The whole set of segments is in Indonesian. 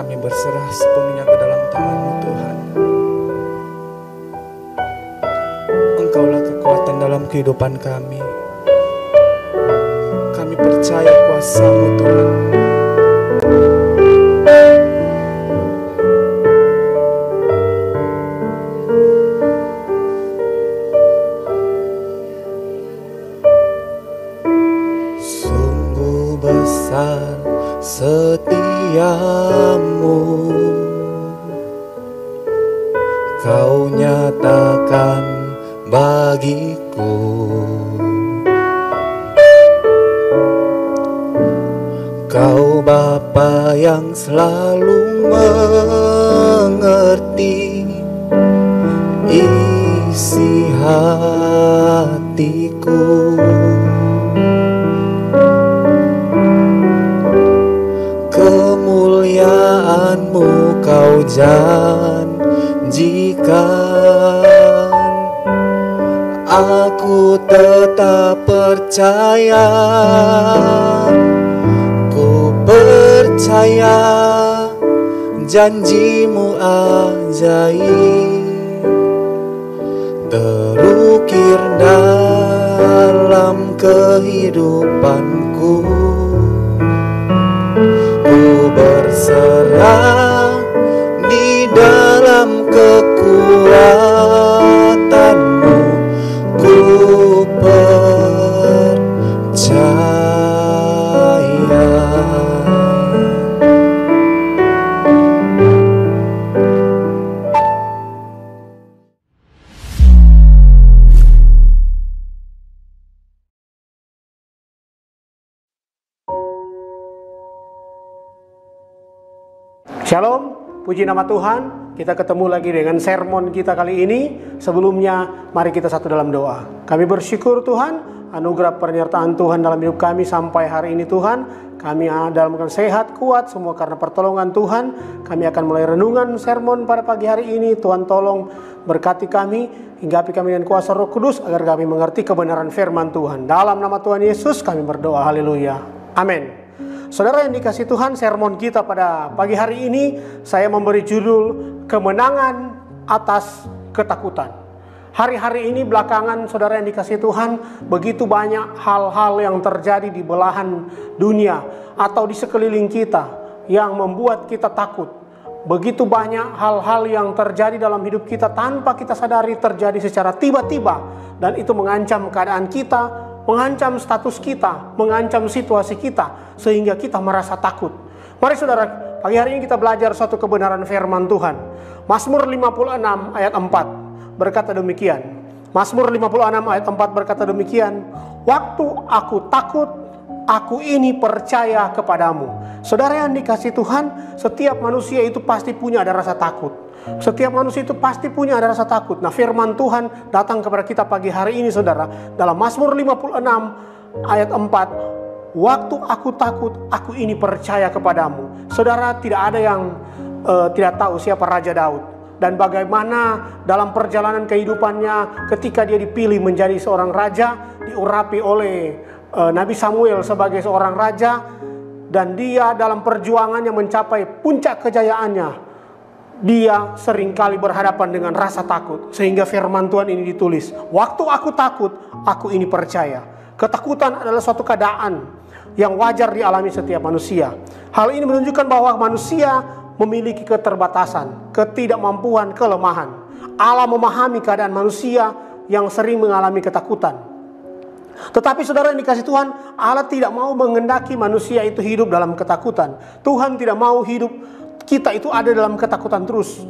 Kami berserah sepenuhnya ke dalam tangan-Mu Tuhan. Engkaulah kekuatan dalam kehidupan kami. Kami percaya kuasa-Mu Tuhan. Sungguh besar setiamu, Kau nyatakan bagiku. Kau Bapa yang selalu mengerti isi hatiku. Kemuliaan-Mu Kau janjikan, aku tetap percaya. Ku percaya janji-Mu ajaib, terukir dalam kehidupanku. Ku berserah di dalam kekuatan-Mu. Ku percaya. Shalom, puji nama Tuhan. Kita ketemu lagi dengan sermon kita kali ini. Sebelumnya, mari kita satu dalam doa. Kami bersyukur Tuhan, anugerah penyertaan Tuhan dalam hidup kami sampai hari ini Tuhan. Kami dalam keadaan sehat, kuat, semua karena pertolongan Tuhan. Kami akan mulai renungan sermon pada pagi hari ini. Tuhan tolong berkati kami, hinggapi kami dengan kuasa Roh Kudus, agar kami mengerti kebenaran firman Tuhan. Dalam nama Tuhan Yesus kami berdoa, haleluya, amin. Saudara yang dikasih Tuhan, sermon kita pada pagi hari ini saya memberi judul kemenangan atas ketakutan. Hari-hari ini belakangan saudara yang dikasih Tuhan, begitu banyak hal-hal yang terjadi di belahan dunia atau di sekeliling kita yang membuat kita takut. Begitu banyak hal-hal yang terjadi dalam hidup kita tanpa kita sadari, terjadi secara tiba-tiba, dan itu mengancam keadaan kita, mengancam status kita, mengancam situasi kita, sehingga kita merasa takut. Mari saudara, pagi hari ini kita belajar suatu kebenaran firman Tuhan. Mazmur 56 ayat 4 berkata demikian. Mazmur 56 ayat 4 berkata demikian. Waktu aku takut, aku ini percaya kepadamu. Saudara yang dikasih Tuhan, setiap manusia itu pasti punya ada rasa takut. Setiap manusia itu pasti punya ada rasa takut. Nah, firman Tuhan datang kepada kita pagi hari ini saudara, dalam Mazmur 56 ayat 4. Waktu aku takut, aku ini percaya kepadamu. Saudara, tidak ada yang tidak tahu siapa Raja Daud, dan bagaimana dalam perjalanan kehidupannya ketika dia dipilih menjadi seorang raja, diurapi oleh Nabi Samuel sebagai seorang raja, dan dia dalam perjuangannya mencapai puncak kejayaannya, dia seringkali berhadapan dengan rasa takut. Sehingga firman Tuhan ini ditulis, waktu aku takut, aku ini percaya. Ketakutan adalah suatu keadaan yang wajar dialami setiap manusia. Hal ini menunjukkan bahwa manusia memiliki keterbatasan, ketidakmampuan, kelemahan. Allah memahami keadaan manusia yang sering mengalami ketakutan. Tetapi saudara yang dikasih Tuhan, Allah tidak mau menghendaki manusia itu hidup dalam ketakutan. Tuhan tidak mau hidup kita itu ada dalam ketakutan terus.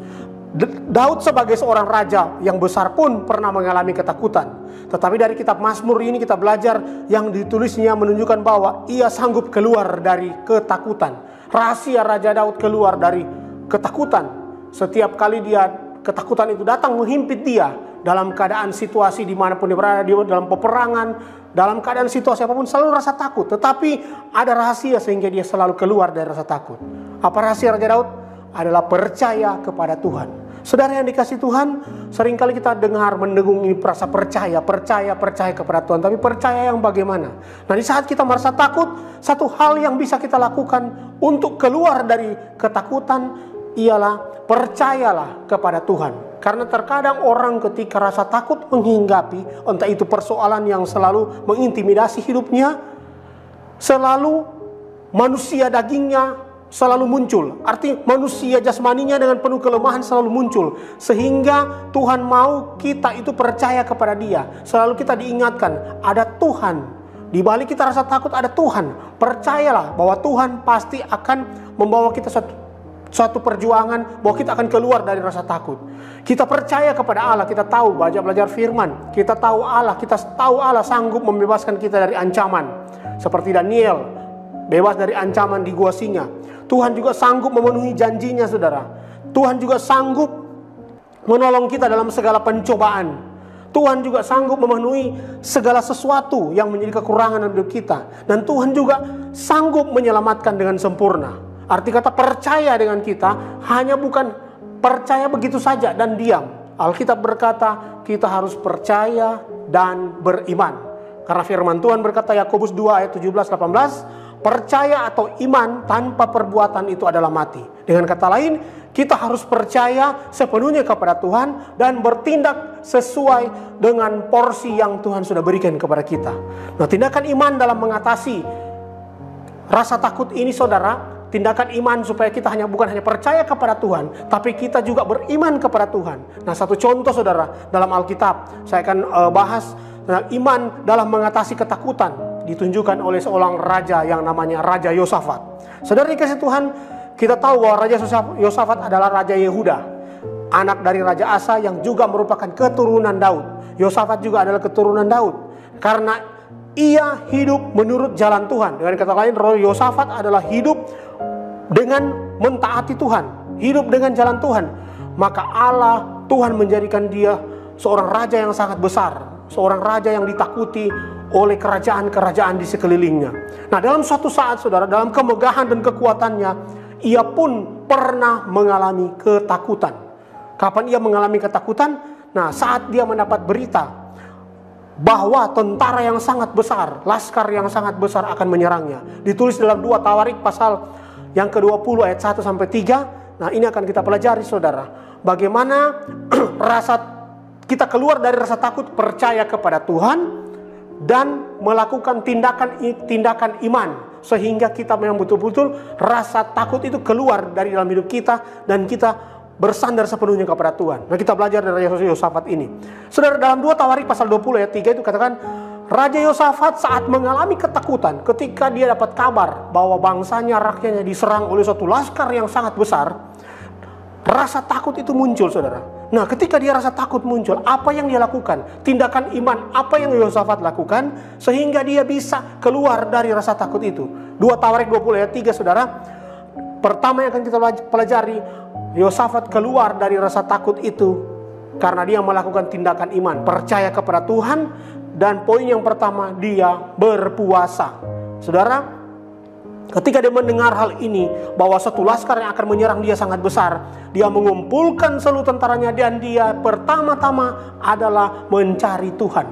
Daud sebagai seorang raja yang besar pun pernah mengalami ketakutan. Tetapi dari kitab Mazmur ini kita belajar yang ditulisnya menunjukkan bahwa ia sanggup keluar dari ketakutan. Rahasia Raja Daud keluar dari ketakutan. Setiap kali ketakutan itu datang menghimpit dia, dalam keadaan situasi dimanapun dia berada, dia dalam peperangan, dalam keadaan situasi apapun selalu rasa takut. Tetapi ada rahasia sehingga dia selalu keluar dari rasa takut. Apa rahasia Raja Daud? Adalah percaya kepada Tuhan. Saudara yang dikasih Tuhan, seringkali kita mendengung ini rasa percaya kepada Tuhan. Tapi percaya yang bagaimana? Nah, di saat kita merasa takut, satu hal yang bisa kita lakukan untuk keluar dari ketakutan ialah percayalah kepada Tuhan. Karena terkadang orang ketika rasa takut menghinggapi, entah itu persoalan yang selalu mengintimidasi hidupnya, selalu manusia dagingnya selalu muncul. Arti manusia jasmaninya dengan penuh kelemahan selalu muncul. Sehingga Tuhan mau kita itu percaya kepada Dia. Selalu kita diingatkan, ada Tuhan. Di balik kita rasa takut ada Tuhan. Percayalah bahwa Tuhan pasti akan membawa kita suatu perjuangan, bahwa kita akan keluar dari rasa takut. Kita percaya kepada Allah, kita tahu belajar firman, kita tahu Allah sanggup membebaskan kita dari ancaman. Seperti Daniel, bebas dari ancaman di gua singa. Tuhan juga sanggup memenuhi janjinya, saudara. Tuhan juga sanggup menolong kita dalam segala pencobaan. Tuhan juga sanggup memenuhi segala sesuatu yang menjadi kekurangan dalam hidup kita. Dan Tuhan juga sanggup menyelamatkan dengan sempurna. Arti kata percaya dengan kita hanya bukan percaya begitu saja dan diam. Alkitab berkata kita harus percaya dan beriman. Karena firman Tuhan berkata, Yakobus 2 ayat 17-18, percaya atau iman tanpa perbuatan itu adalah mati. Dengan kata lain, kita harus percaya sepenuhnya kepada Tuhan dan bertindak sesuai dengan porsi yang Tuhan sudah berikan kepada kita. Nah, tindakan iman dalam mengatasi rasa takut ini, saudara, tindakan iman supaya kita bukan hanya percaya kepada Tuhan, tapi kita juga beriman kepada Tuhan. Nah, satu contoh, saudara, dalam Alkitab saya akan bahas iman dalam mengatasi ketakutan ditunjukkan oleh seorang raja yang namanya Raja Yosafat. Saudara dikasih Tuhan, kita tahu bahwa Raja Yosafat adalah Raja Yehuda, anak dari Raja Asa yang juga merupakan keturunan Daud. Yosafat juga adalah keturunan Daud karena ia hidup menurut jalan Tuhan. Dengan kata lain, Yosafat adalah hidup dengan mentaati Tuhan, hidup dengan jalan Tuhan. Maka Allah, Tuhan menjadikan dia seorang raja yang sangat besar, seorang raja yang ditakuti oleh kerajaan-kerajaan di sekelilingnya. Nah, dalam suatu saat, saudara, dalam kemegahan dan kekuatannya, ia pun pernah mengalami ketakutan. Kapan ia mengalami ketakutan? Nah, saat dia mendapat berita bahwa tentara yang sangat besar, laskar yang sangat besar akan menyerangnya. Ditulis dalam 2 Tawarik pasal yang ke-20 ayat 1-3. Nah, ini akan kita pelajari, saudara. Bagaimana kita keluar dari rasa takut, percaya kepada Tuhan, dan melakukan tindakan iman. Sehingga kita memang betul-betul rasa takut itu keluar dari dalam hidup kita, dan kita bersandar sepenuhnya kepada Tuhan. Nah, kita belajar dari Raja Yosafat ini. Saudara, dalam 2 Tawarik pasal 20 ayat 3 itu katakan, Raja Yosafat saat mengalami ketakutan ketika dia dapat kabar bahwa bangsanya, rakyatnya diserang oleh suatu laskar yang sangat besar, rasa takut itu muncul, saudara. Nah, ketika dia rasa takut muncul, apa yang dia lakukan? Tindakan iman apa yang Yosafat lakukan sehingga dia bisa keluar dari rasa takut itu? 2 Tawarik 20 ayat 3, saudara. Pertama yang akan kita pelajari, Yosafat keluar dari rasa takut itu karena dia melakukan tindakan iman, percaya kepada Tuhan. Dan poin yang pertama, dia berpuasa. Saudara, ketika dia mendengar hal ini, bahwa satu laskar yang akan menyerang dia sangat besar, dia mengumpulkan seluruh tentaranya dan dia pertama-tama adalah mencari Tuhan.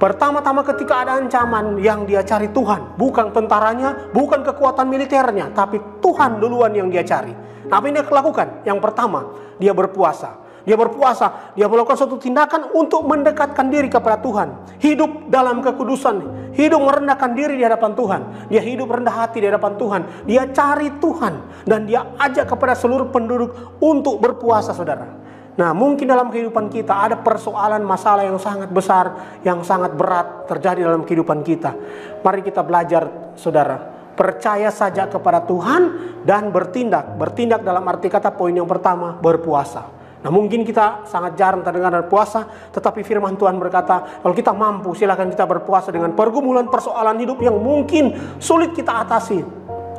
Pertama-tama ketika ada ancaman, yang dia cari Tuhan, bukan tentaranya, bukan kekuatan militernya, tapi Tuhan duluan yang dia cari. Nah, apa yang dia lakukan? Yang pertama, dia berpuasa. Dia berpuasa, dia melakukan suatu tindakan untuk mendekatkan diri kepada Tuhan. Hidup dalam kekudusan, hidup merendahkan diri di hadapan Tuhan. Dia hidup rendah hati di hadapan Tuhan. Dia cari Tuhan dan dia ajak kepada seluruh penduduk untuk berpuasa, saudara. Nah, mungkin dalam kehidupan kita ada persoalan, masalah yang sangat besar, yang sangat berat terjadi dalam kehidupan kita. Mari kita belajar, saudara. Percaya saja kepada Tuhan dan bertindak. Bertindak dalam arti kata poin yang pertama, berpuasa. Nah, mungkin kita sangat jarang terdengar puasa, tetapi firman Tuhan berkata, kalau kita mampu, silakan kita berpuasa dengan pergumulan persoalan hidup yang mungkin sulit kita atasi.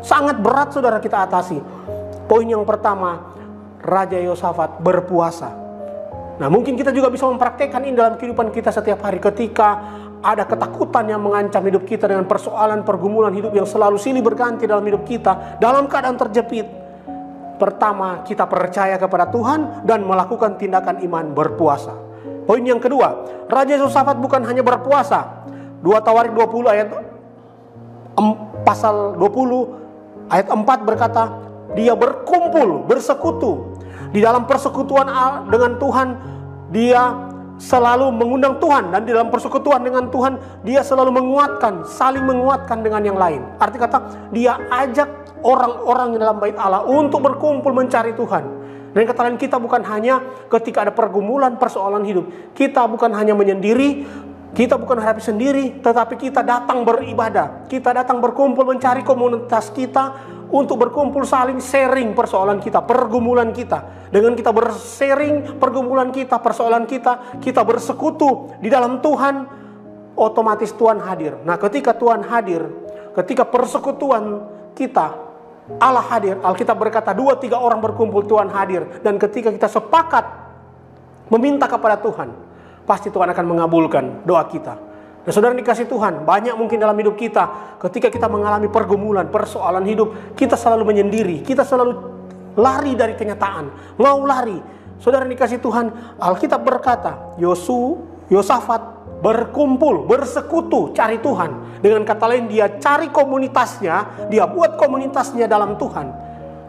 Sangat berat, saudara, kita atasi. Poin yang pertama, Raja Yosafat berpuasa. Nah, mungkin kita juga bisa mempraktekkan ini dalam kehidupan kita setiap hari. Ketika ada ketakutan yang mengancam hidup kita dengan persoalan pergumulan hidup yang selalu silih berganti dalam hidup kita, dalam keadaan terjepit, Pertama, kita percaya kepada Tuhan dan melakukan tindakan iman berpuasa. Poin yang kedua, Raja Yehosafat bukan hanya berpuasa. 2 Tawarik 20 ayat pasal 20 ayat 4 berkata, dia berkumpul, bersekutu. Di dalam persekutuan dengan Tuhan, dia selalu mengundang Tuhan, dan di dalam persekutuan dengan Tuhan dia selalu menguatkan, saling menguatkan dengan yang lain. Arti kata, dia ajak orang-orang yang dalam bait Allah untuk berkumpul mencari Tuhan. Dan kata lain, kita bukan hanya ketika ada pergumulan, persoalan hidup, kita bukan hanya menyendiri, kita bukan hadapi sendiri, tetapi kita datang beribadah, kita datang berkumpul mencari komunitas kita untuk berkumpul saling sharing persoalan kita, pergumulan kita. Dengan kita bersharing pergumulan kita, persoalan kita, kita bersekutu di dalam Tuhan, otomatis Tuhan hadir. Nah, ketika Tuhan hadir, ketika persekutuan kita, Allah hadir. Alkitab berkata 2-3 orang berkumpul, Tuhan hadir. Dan ketika kita sepakat meminta kepada Tuhan, pasti Tuhan akan mengabulkan doa kita. Nah, saudara dikasih Tuhan, banyak mungkin dalam hidup kita, ketika kita mengalami pergumulan, persoalan hidup, kita selalu menyendiri, kita selalu lari dari kenyataan, mau lari. Saudara dikasih Tuhan, Alkitab berkata, Yehosafat berkumpul, bersekutu, cari Tuhan. Dengan kata lain, dia cari komunitasnya, dia buat komunitasnya dalam Tuhan,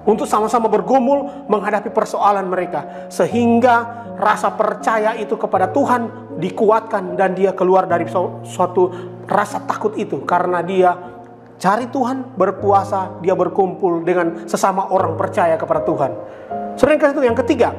untuk sama-sama bergumul menghadapi persoalan mereka, sehingga rasa percaya itu kepada Tuhan dikuatkan, dan dia keluar dari suatu rasa takut itu, karena dia cari Tuhan, berpuasa, dia berkumpul dengan sesama orang percaya kepada Tuhan. Saudara itu yang ketiga,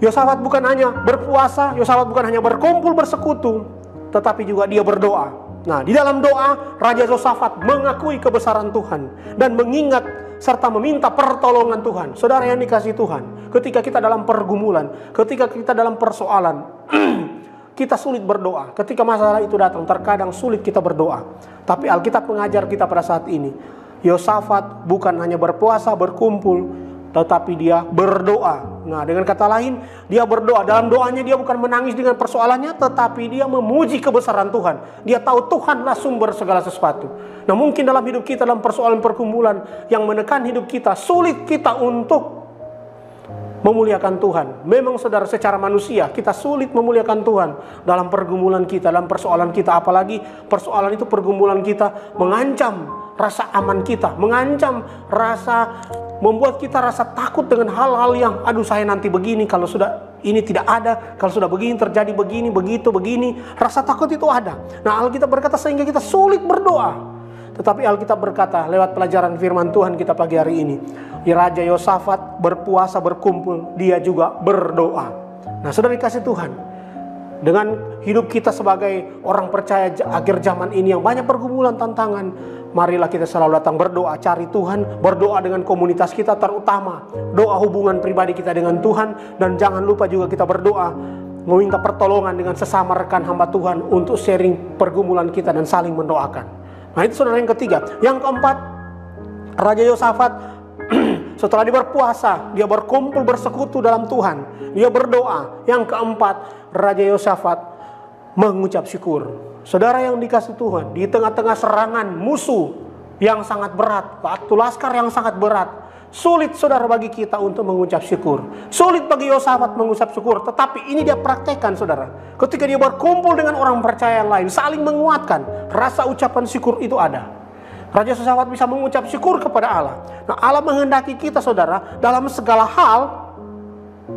Yehosafat bukan hanya berpuasa, Yehosafat bukan hanya berkumpul bersekutu, tetapi juga dia berdoa. Nah, di dalam doa, Raja Yehosafat mengakui kebesaran Tuhan dan mengingat serta meminta pertolongan Tuhan. Saudara yang dikasih Tuhan, ketika kita dalam pergumulan, ketika kita dalam persoalan, kita sulit berdoa. Ketika masalah itu datang, terkadang sulit kita berdoa. Tapi Alkitab mengajar kita pada saat ini, Yehosafat bukan hanya berpuasa, berkumpul, tetapi dia berdoa. Nah, dengan kata lain, dia berdoa. Dalam doanya dia bukan menangis dengan persoalannya, tetapi dia memuji kebesaran Tuhan. Dia tahu Tuhanlah sumber segala sesuatu. Nah, mungkin dalam hidup kita, dalam persoalan pergumulan yang menekan hidup kita, sulit kita untuk memuliakan Tuhan. Memang saudara, secara manusia kita sulit memuliakan Tuhan dalam pergumulan kita, dalam persoalan kita. Apalagi persoalan itu, pergumulan kita mengancam rasa aman kita, mengancam rasa, membuat kita rasa takut dengan hal-hal yang, aduh saya nanti begini, kalau sudah ini tidak ada, kalau sudah begini terjadi begini, begitu, begini. Rasa takut itu ada. Nah, Alkitab berkata sehingga kita sulit berdoa. Tetapi Alkitab berkata lewat pelajaran firman Tuhan kita pagi hari ini, Raja Yehosafat berpuasa, berkumpul, dia juga berdoa. Nah, saudara dikasih Tuhan, dengan hidup kita sebagai orang percaya akhir zaman ini yang banyak pergumulan, tantangan, marilah kita selalu datang berdoa, cari Tuhan, berdoa dengan komunitas kita, terutama doa hubungan pribadi kita dengan Tuhan. Dan jangan lupa juga kita berdoa, meminta pertolongan dengan sesama rekan hamba Tuhan untuk sharing pergumulan kita dan saling mendoakan. Nah, itu saudara yang ketiga. Yang keempat, Raja Yehosafat setelah dia berpuasa, dia berkumpul bersekutu dalam Tuhan, dia berdoa. Yang keempat, Raja Yehosafat mengucap syukur. Saudara yang dikasih Tuhan, di tengah-tengah serangan musuh yang sangat berat, waktu laskar yang sangat berat, sulit saudara bagi kita untuk mengucap syukur. Sulit bagi Yehosafat mengucap syukur, tetapi ini dia praktekkan saudara. Ketika dia berkumpul dengan orang percaya yang lain, saling menguatkan, rasa ucapan syukur itu ada. Raja Yehosafat bisa mengucap syukur kepada Allah. Nah, Allah menghendaki kita saudara, dalam segala hal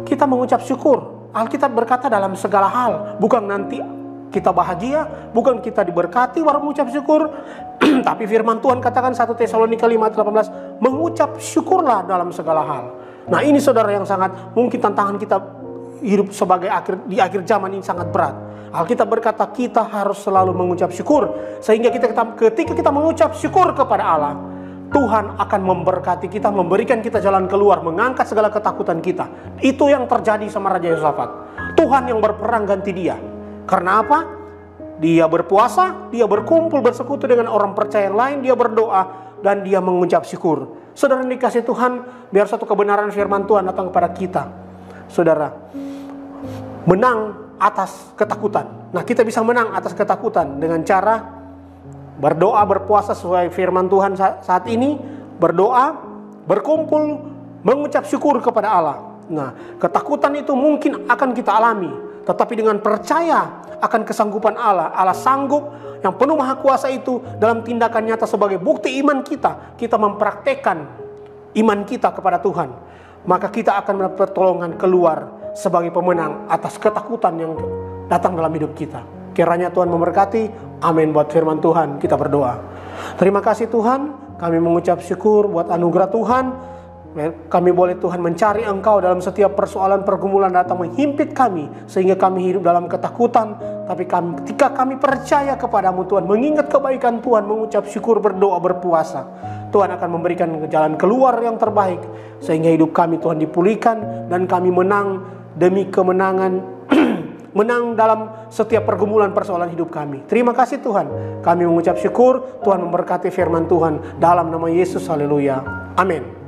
kita mengucap syukur. Alkitab berkata dalam segala hal, bukan nanti kita bahagia, bukan kita diberkati baru mengucap syukur. Tapi firman Tuhan katakan 1 Tesalonika 5:18, mengucap syukurlah dalam segala hal. Nah, ini saudara yang sangat mungkin tantangan kita hidup sebagai di akhir zaman ini sangat berat. Alkitab berkata kita harus selalu mengucap syukur, sehingga ketika kita mengucap syukur kepada Allah, Tuhan akan memberkati kita, memberikan kita jalan keluar, mengangkat segala ketakutan kita. Itu yang terjadi sama Raja Yehosafat. Tuhan yang berperang ganti dia. Karena apa? Dia berpuasa, dia berkumpul bersekutu dengan orang percaya yang lain, dia berdoa, dan dia mengucap syukur. Saudara yang dikasih Tuhan, biar satu kebenaran firman Tuhan datang kepada kita. Saudara, menang atas ketakutan. Nah, kita bisa menang atas ketakutan dengan cara berdoa, berpuasa sesuai firman Tuhan saat ini, berdoa, berkumpul, mengucap syukur kepada Allah. Nah, ketakutan itu mungkin akan kita alami, tetapi dengan percaya akan kesanggupan Allah, Allah sanggup yang penuh maha kuasa itu dalam tindakan nyata sebagai bukti iman kita. Kita mempraktekkan iman kita kepada Tuhan, maka kita akan mendapat pertolongan keluar sebagai pemenang atas ketakutan yang datang dalam hidup kita. Kiranya Tuhan memberkati. Amin. Buat firman Tuhan kita berdoa. Terima kasih Tuhan, kami mengucap syukur buat anugerah Tuhan. Kami boleh Tuhan mencari Engkau dalam setiap persoalan pergumulan datang menghimpit kami, sehingga kami hidup dalam ketakutan. Tapi ketika kami percaya kepadamu Tuhan, mengingat kebaikan Tuhan, mengucap syukur, berdoa, berpuasa, Tuhan akan memberikan jalan keluar yang terbaik, sehingga hidup kami Tuhan dipulihkan, dan kami menang demi kemenangan, menang dalam setiap pergumulan persoalan hidup kami. Terima kasih Tuhan, kami mengucap syukur. Tuhan memberkati firman Tuhan dalam nama Yesus. Haleluya. Amin.